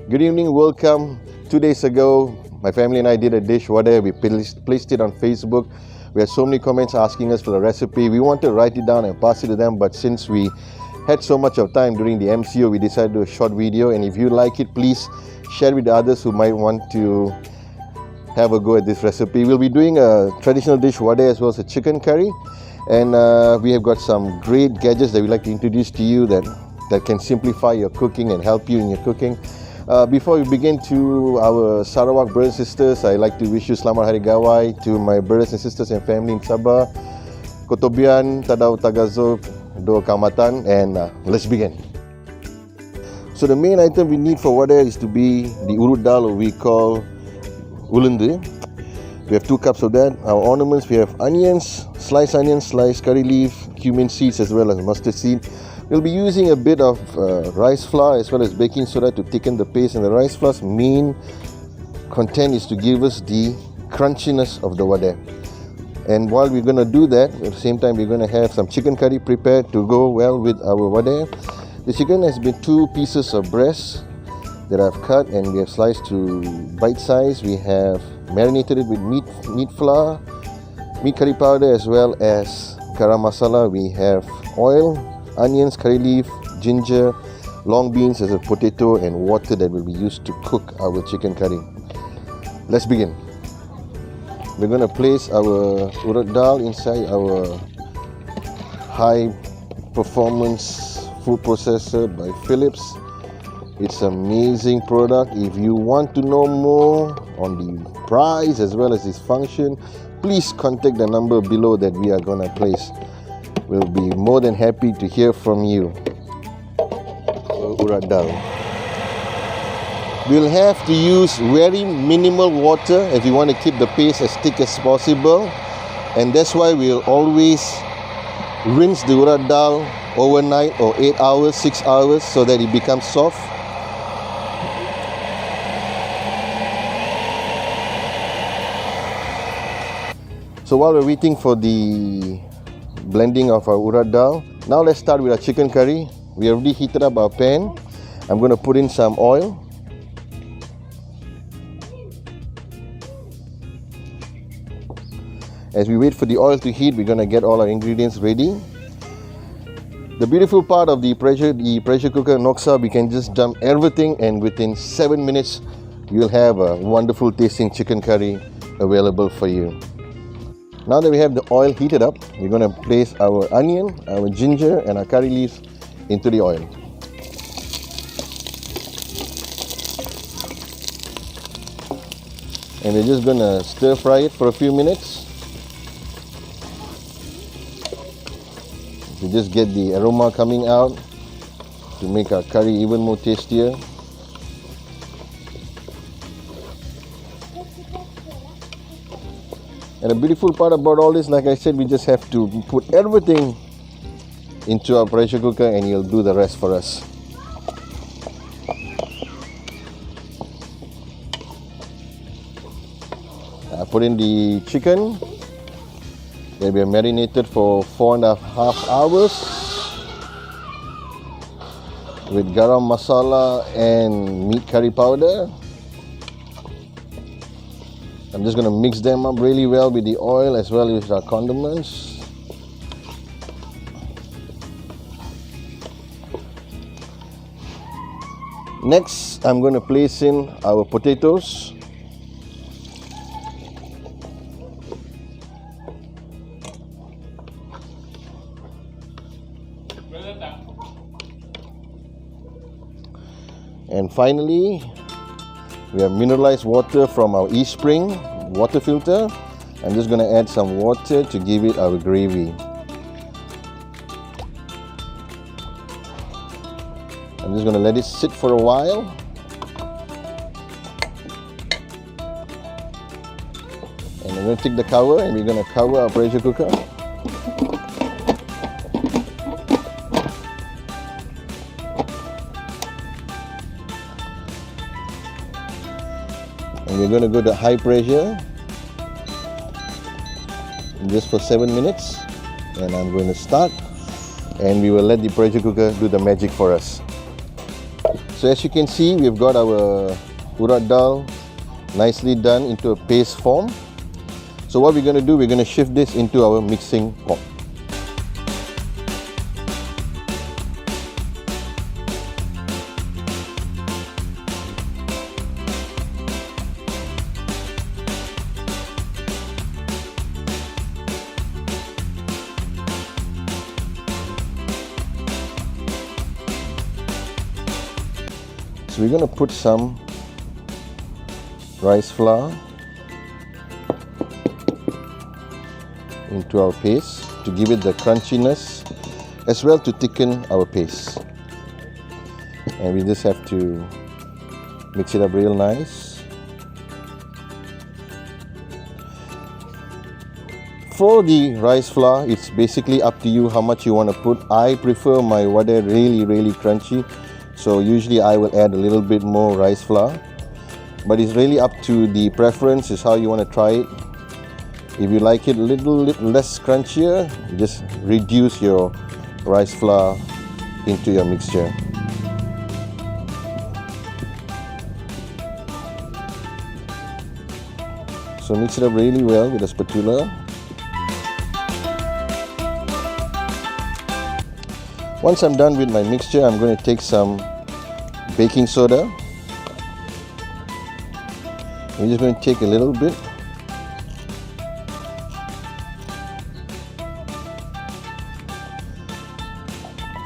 Good evening, welcome. 2 days ago, my family and I did a dish, Vadai. We placed it on Facebook. We had so many comments asking us for the recipe. We wanted to write it down and pass it to them, but since we had so much of time during the MCO, we decided to do a short video. And if you like it, please share with others who might want to have a go at this recipe. We'll be doing a traditional dish, Vadai, as well as a chicken curry. And we have got some great gadgets that we'd like to introduce to you that can simplify your cooking and help you in your cooking. Before we begin, to our Sarawak brothers and sisters, I'd like to wish you Selamat Hari Gawai. To my brothers and sisters and family in Sabah, Kotobian, Tadau Tagazo, Do Kamatan, and let's begin. So the main item we need for Vadai is to be the urut dal, or we call ulundu. We have 2 cups of that. Our ornaments, we have onions, sliced curry leaf, cumin seeds, as well as mustard seed. We'll be using a bit of rice flour as well as baking soda to thicken the paste, and the rice flour's main content is to give us the crunchiness of the vadai. And while we're going to do that, at the same time we're going to have some chicken curry prepared to go well with our vadai. The chicken has been 2 pieces of breast that I've cut and we have sliced to bite size. We have marinated it with meat flour, meat curry powder, as well as garam masala. We have oil, onions, curry leaf, ginger, long beans as a potato, and water that will be used to cook our chicken curry. Let's begin. We're going to place our urut dal inside our high performance food processor by Philips. It's an amazing product. If you want to know more on the price as well as its function, please contact the number below that we are going to place. We'll be more than happy to hear from you. Urut dal. We'll have to use very minimal water if we want to keep the paste as thick as possible, and that's why we'll always rinse the urut dal overnight, or 8 hours, 6 hours, so that it becomes soft. So while we're waiting for the blending of our urut dal, now let's start with our chicken curry. We already heated up our pan. I'm going to put in some oil. As we wait for the oil to heat, we're going to get all our ingredients ready. The beautiful part of the pressure cooker Noxa, we can just dump everything, and within 7 minutes you'll have a wonderful tasting chicken curry available for you. Now that we have the oil heated up, we're going to place our onion, our ginger, and our curry leaves into the oil. And we're just going to stir fry it for a few minutes to just get the aroma coming out to make our curry even more tastier. And the beautiful part about all this, like I said, we just have to put everything into our pressure cooker and you'll do the rest for us. I put in the chicken that we have marinated for 4.5 hours with garam masala and meat curry powder. I'm just going to mix them up really well with the oil as well as our condiments. Next, I'm going to place in our potatoes. And finally, we have mineralized water from our East Spring water filter. I'm just going to add some water to give it our gravy. I'm just going to let it sit for a while. And I'm going to take the cover and we're going to cover our pressure cooker. And we're going to go to high pressure just for 7 minutes, and I'm going to start, and we will let the pressure cooker do the magic for us. So So as you can see, we've got our urad dal nicely done into a paste form. So what we're going to do, we're going to shift this into our mixing pot. So we're going to put some rice flour into our paste to give it the crunchiness as well to thicken our paste. And we just have to mix it up real nice. For the rice flour, it's basically up to you how much you want to put. I prefer my vadai really crunchy. So usually I will add a little bit more rice flour, but it's really up to the preference, is how you want to try it. If you like it a little less crunchier, just reduce your rice flour into your mixture. So mix it up really well with a spatula. Once I'm done with my mixture, I'm going to take some baking soda. I'm just going to take a little bit.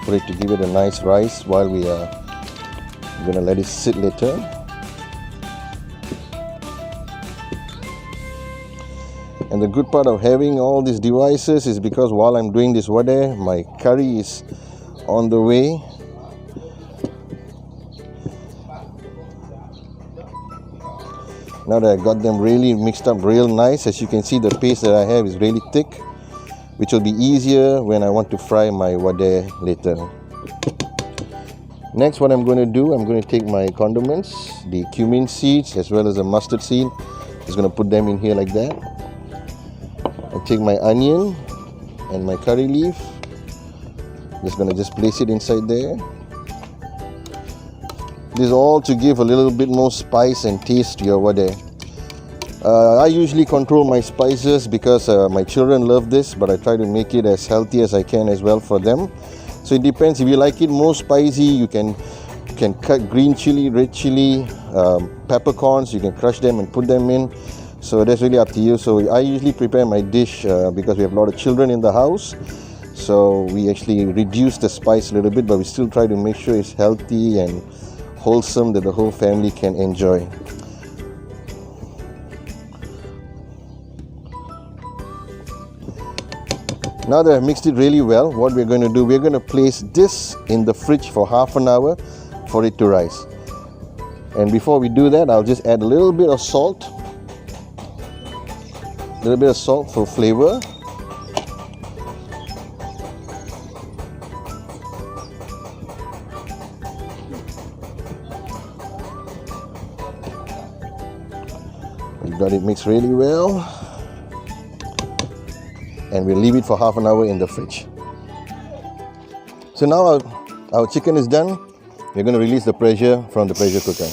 For it to give it a nice rise while we are going to let it sit later. And the good part of having all these devices is because while I'm doing this vadai, my curry is on the way. Now that I got them really mixed up real nice, as you can see, the paste that I have is really thick, which will be easier when I want to fry my vadai later. Next, what I'm going to do, I'm going to take my condiments, the cumin seeds as well as the mustard seed. Just going to put them in here like that. I'll take my onion and my curry leaf. Just going to place it inside there. This is all to give a little bit more spice and taste to your vadai. I usually control my spices because my children love this, but I try to make it as healthy as I can as well for them. So it depends. If you like it more spicy, you can cut green chili, red chili, peppercorns. You can crush them and put them in. So that's really up to you. So I usually prepare my dish because we have a lot of children in the house. So we actually reduce the spice a little bit, but we still try to make sure it's healthy and wholesome that the whole family can enjoy. Now that I've mixed it really well, what we're going to do, we're going to place this in the fridge for half an hour for it to rise. And before we do that, I'll just add a little bit of salt. A little bit of salt for flavor. We got it mixed really well, and we'll leave it for half an hour in the fridge. So now our chicken is done. We're going to release the pressure from the pressure cooker.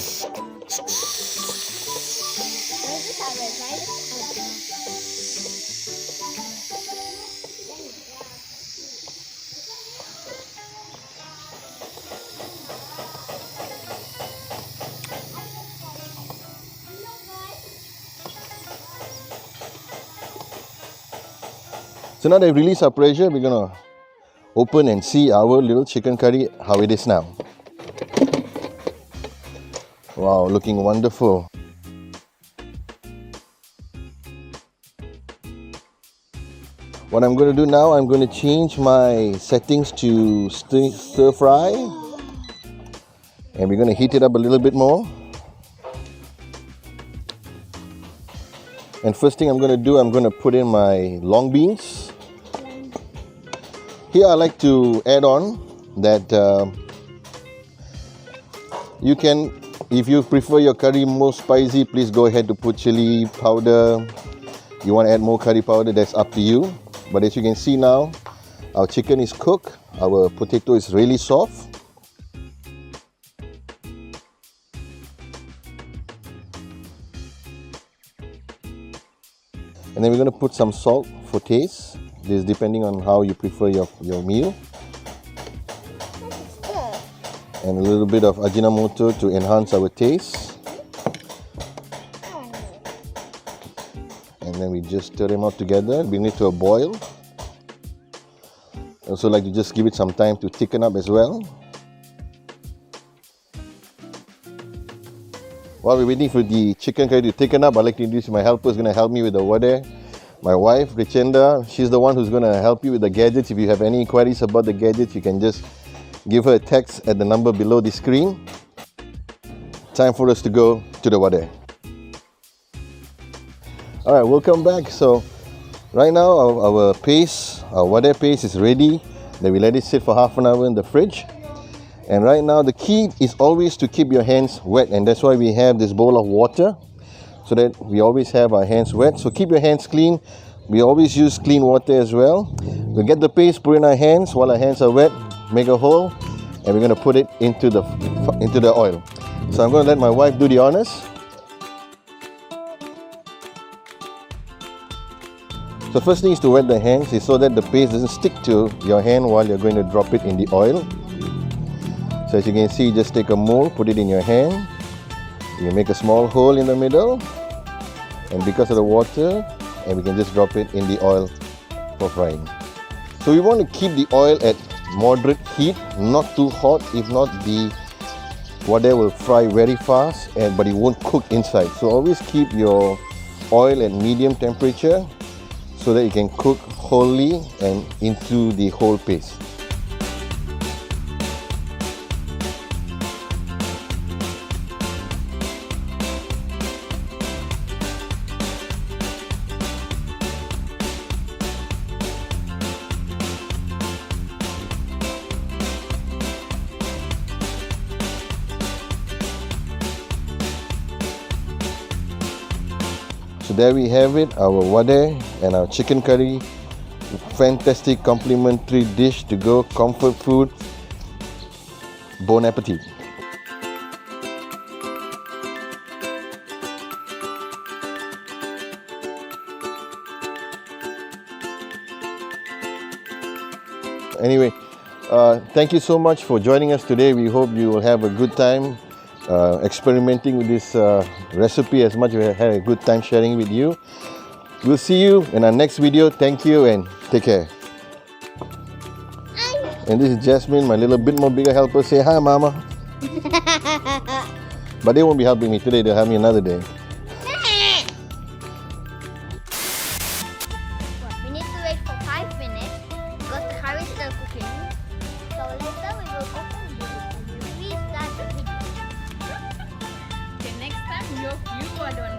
So now that I've released our pressure, we're going to open and see our little chicken curry, how it is now. Wow, looking wonderful. What I'm going to do now, I'm going to change my settings to stir fry. And we're going to heat it up a little bit more. And first thing I'm going to do, I'm going to put in my long beans. Here I like to add on that you can, if you prefer your curry more spicy, please go ahead to put chili powder. You want to add more curry powder, that's up to you. But as you can see now, our chicken is cooked. Our potato is really soft. And then we're going to put some salt for taste. This is depending on how you prefer your meal. And a little bit of Ajinomoto to enhance our taste. And then we just stir them all together, bring it to a boil. I also like to just give it some time to thicken up as well. While we're waiting for the chicken curry to thicken up, I'd like to introduce my helper who's going to help me with the vadai. My wife, Richenda, she's the one who's going to help you with the gadgets. If you have any queries about the gadgets, you can just give her a text at the number below the screen. Time for us to go to the vadai. Alright, welcome back. So right now our vadai paste is ready. Then we let it sit for half an hour in the fridge. And right now the key is always to keep your hands wet, and that's why we have this bowl of water, so that we always have our hands wet. So keep your hands clean. We always use clean water as well. We'll get the paste, put in our hands while our hands are wet, make a hole, and we're going to put it into the oil. So I'm going to let my wife do the honors. So first thing is to wet the hands so that the paste doesn't stick to your hand while you're going to drop it in the oil. So as you can see, just take a mold, put it in your hand. You make a small hole in the middle, and because of the water, and we can just drop it in the oil for frying. So we want to keep the oil at moderate heat, not too hot. If not, the vadai will fry very fast, but it won't cook inside. So always keep your oil at medium temperature so that it can cook wholly and into the whole paste. So there we have it, our vadai and our chicken curry. Fantastic complimentary dish to go, comfort food. Bon appetit. Anyway, thank you so much for joining us today. We hope you will have a good time experimenting with this recipe as much as we had a good time sharing with you. We'll see you in our next video. Thank you and take care. And this is Jasmine, my little bit more bigger helper. Say hi, Mama. But they won't be helping me today. They'll help me another day. We need to wait for 5 minutes because the curry is still cooking. So later we will open it and restart the video. Okay, next time you are the one